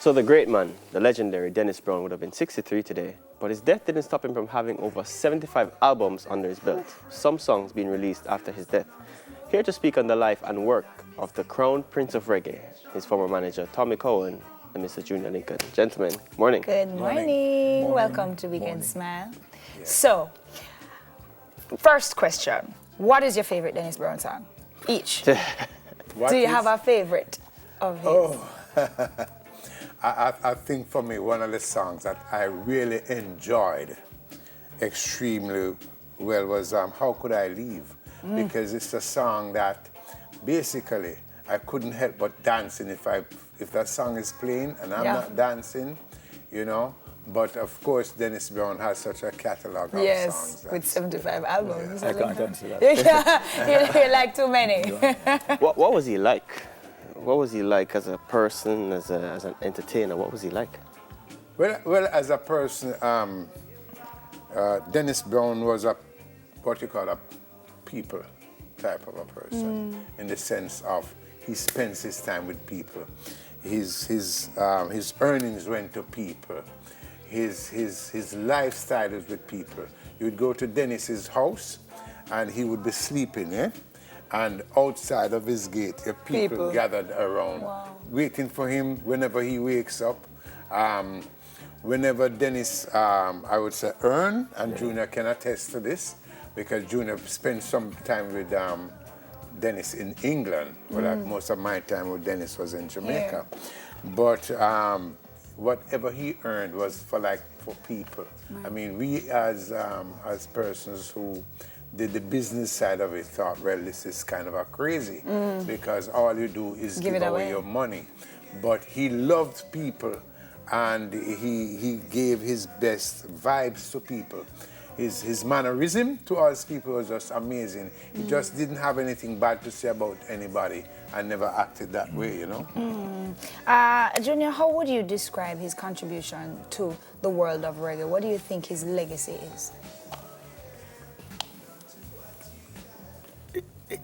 So the great man, the legendary Dennis Brown, would have been 63 today, but his death didn't stop him from having over 75 albums under his belt, some songs being released after his death. Here to speak on the life and work of the Crown Prince of Reggae, his former manager Tommy Cohen and Mr. Junior Lincoln. Gentlemen, morning. Good morning. Welcome to Weekend Smile. Yeah. So, first question. What is your favorite Dennis Brown song? Each. Do you have a favorite of his? Oh, I think for me, one of the songs that I really enjoyed extremely well was How Could I Leave? Because it's a song that basically I couldn't help but dancing if that song is playing and I'm not dancing, you know. But of course, Dennis Brown has such a catalog of songs. With 75 albums. Yeah. I can't answer that. You're like too many. What was he like? What was he like as a person, as an entertainer? What was he like? Well, as a person, Dennis Brown was what you call a people type of a person, in the sense of he spends his time with people. His earnings went to people. His lifestyle is with people. You would go to Dennis's house, and he would be sleeping, and outside of his gate, people gathered around, waiting for him whenever he wakes up. Whenever Dennis, I would say, earn, and Junior can attest to this, because Junior spent some time with Dennis in England, but most of my time with Dennis was in Jamaica. Yeah. But whatever he earned was for people. I mean, we as persons who did the business side of it thought, well, this is kind of a crazy, because all you do is give away your money. But he loved people, and he gave his best vibes to people. His mannerism towards people was just amazing. He just didn't have anything bad to say about anybody and never acted that way, you know? Junior, how would you describe his contribution to the world of reggae? What do you think his legacy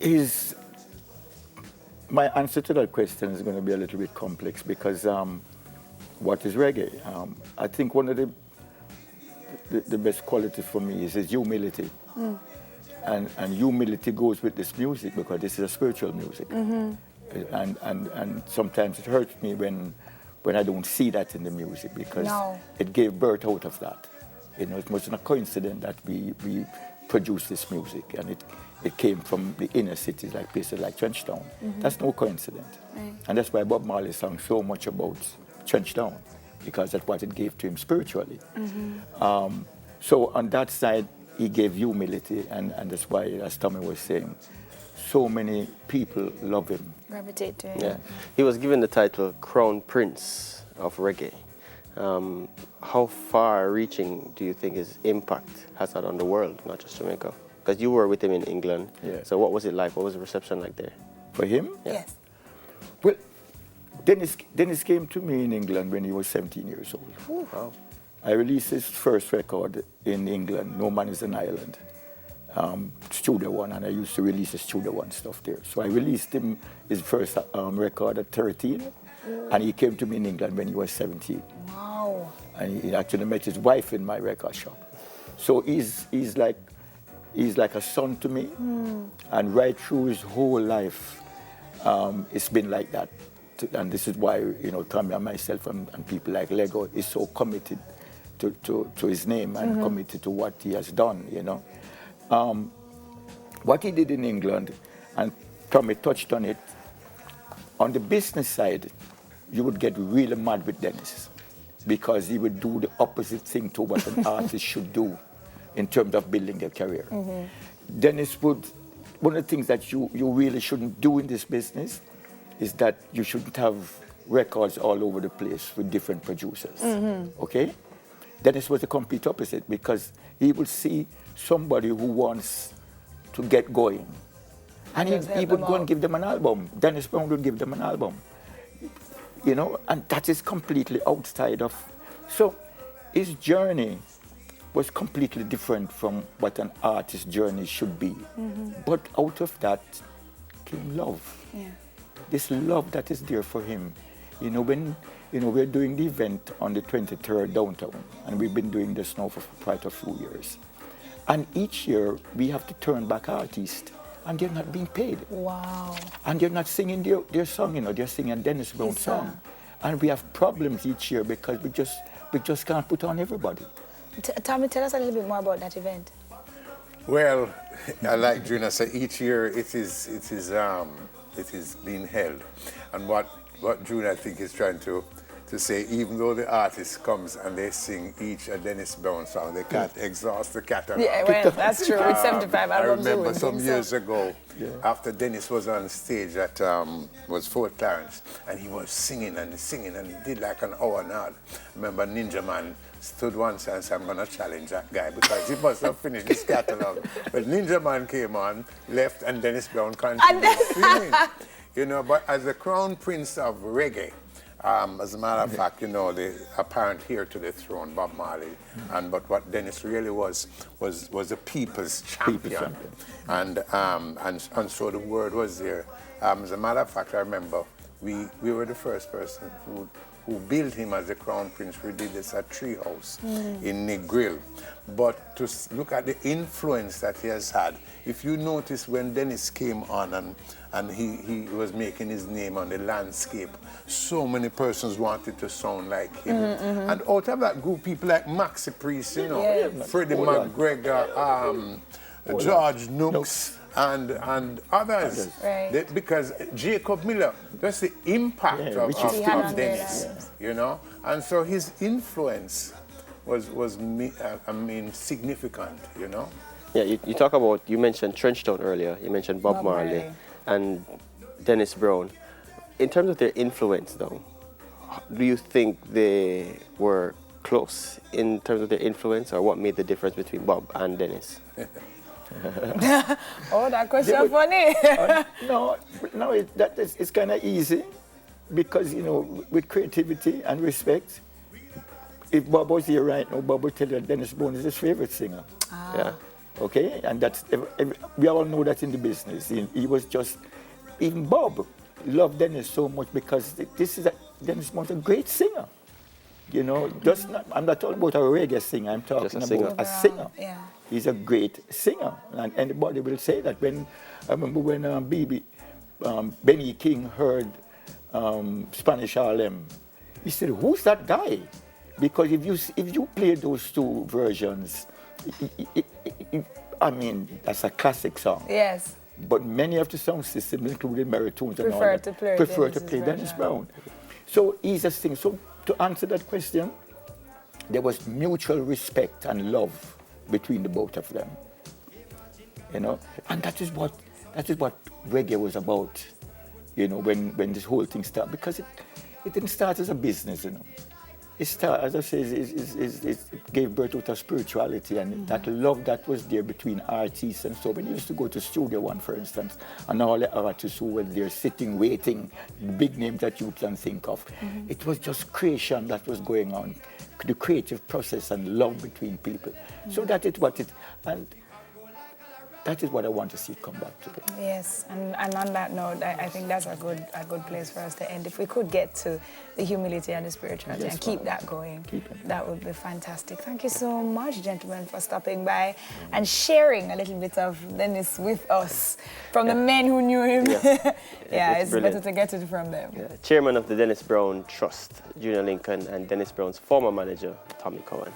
is? My answer to that question is going to be a little bit complex, because what is reggae? I think one of the best qualities for me is his humility. And humility goes with this music, because this is a spiritual music. And sometimes it hurts me when I don't see that in the music, because it gave birth out of that. You know, it wasn't a coincidence that we produced this music, and it came from the inner cities, like places like Trenchtown. That's no coincidence. And that's why Bob Marley sang so much about Trenchtown, because that's what it gave to him spiritually. So on that side, he gave humility, and that's why, as Tommy was saying, so many people love him. Gravitate to him. Yeah. He was given the title Crown Prince of Reggae. How far-reaching do you think his impact has had on the world, not just Jamaica? Because you were with him in England. Yeah. So what was it like? What was the reception like there? For him? Yeah. Yes. Well, Dennis came to me in England when he was 17 years old. Wow. I released his first record in England, No Man is an Island, Studio One, and I used to release the Studio One stuff there. So I released him his first record at 13, and he came to me in England when he was 17. Wow. And he actually met his wife in my record shop. So he's like a son to me, and right through his whole life, it's been like that. And this is why, you know, Tommy and myself and people like Lego is so committed to his name and committed to what he has done, you know. What he did in England, and Tommy touched on it, on the business side, you would get really mad with Dennis, because he would do the opposite thing to what an artist should do in terms of building their career. Dennis would, one of the things that you really shouldn't do in this business is that you shouldn't have records all over the place with different producers, okay? Dennis was the complete opposite, because he would see somebody who wants to get going, and he would go and give them an album. Dennis Brown would give them an album, you know, and that is completely outside of, so his journey was completely different from what an artist's journey should be. But out of that came love. Yeah. This love that is there for him We're doing the event on the 23rd downtown, and we've been doing this now for quite a few years. And each year we have to turn back artists, and they're not being paid. Wow. And they're not singing their song, they're singing a Dennis Brown song. And we have problems each year because we just can't put on everybody. Tommy, tell us a little bit more about that event. Well, I like Junior said, each year it is being held. And what Junior I think is trying to say, even though the artist comes and they sing each a Dennis Brown song, they can't exhaust the catalog. Yeah, well, that's true. With 75 albums. I remember some years ago, after Dennis was on stage at was Fort Clarence, and he was singing, and he did like an hour and a half. I remember Ninja Man stood one side and said, I'm going to challenge that guy because he must have finished his catalog. But Ninja Man came on, left, and Dennis Brown continued singing. But as the crown prince of reggae, as a matter of fact, the apparent heir to the throne, Bob Marley, but what Dennis really was a people's champion. And so the word was there. As a matter of fact, I remember we were the first person who built him as the crown prince. We did this at Treehouse in Negril. But to look at the influence that he has had, if you notice when Dennis came on and he was making his name on the landscape, so many persons wanted to sound like him. And out of that group, people like Maxi Priest, Freddie McGregor, George Nooks, and others. Right. Because Jacob Miller, that's the impact of Dennis, And so his influence was significant, Yeah, you mentioned Trenchtown earlier, you mentioned Bob Marley and Dennis Brown. In terms of their influence, though, do you think they were close in terms of their influence, or what made the difference between Bob and Dennis? Oh, that question funny. No, it's kind of easy because, with creativity and respect, if Bob was here right now, Bob would tell you that Dennis Brown is his favorite singer. Yeah. Okay, and that's we all know that in the business. He was just, even Bob loved Dennis so much because Dennis Brown's a great singer. I'm not talking about a reggae singer, I'm talking about a singer. Yeah. He's a great singer, and anybody will say that. I remember when Benny King heard Spanish Harlem, he said, "Who's that guy?" Because if you play those two versions, that's a classic song. Yes. But many of the sound systems, including Meritones and all that, prefer to play Dennis Brown. So he's a singer. So to answer that question, there was mutual respect and love between the both of them. And that is what reggae was about, when this whole thing started. Because it didn't start as a business, It started, as I say, it gave birth to a spirituality, and that love that was there between artists. And so when you used to go to Studio One, for instance, and all the artists who were there sitting, waiting, big names that you can think of, it was just creation that was going on, the creative process and love between people. So that is what that is what I want to see come back today. Yes, and on that note, I think that's a good place for us to end. If we could get to the humility and the spirituality and keep that going, that would be fantastic. Thank you so much, gentlemen, for stopping by and sharing a little bit of Dennis with us from the men who knew him. It's better to get it from them. Yeah. Chairman of the Dennis Brown Trust, Junior Lincoln, and Dennis Brown's former manager, Tommy Cohen.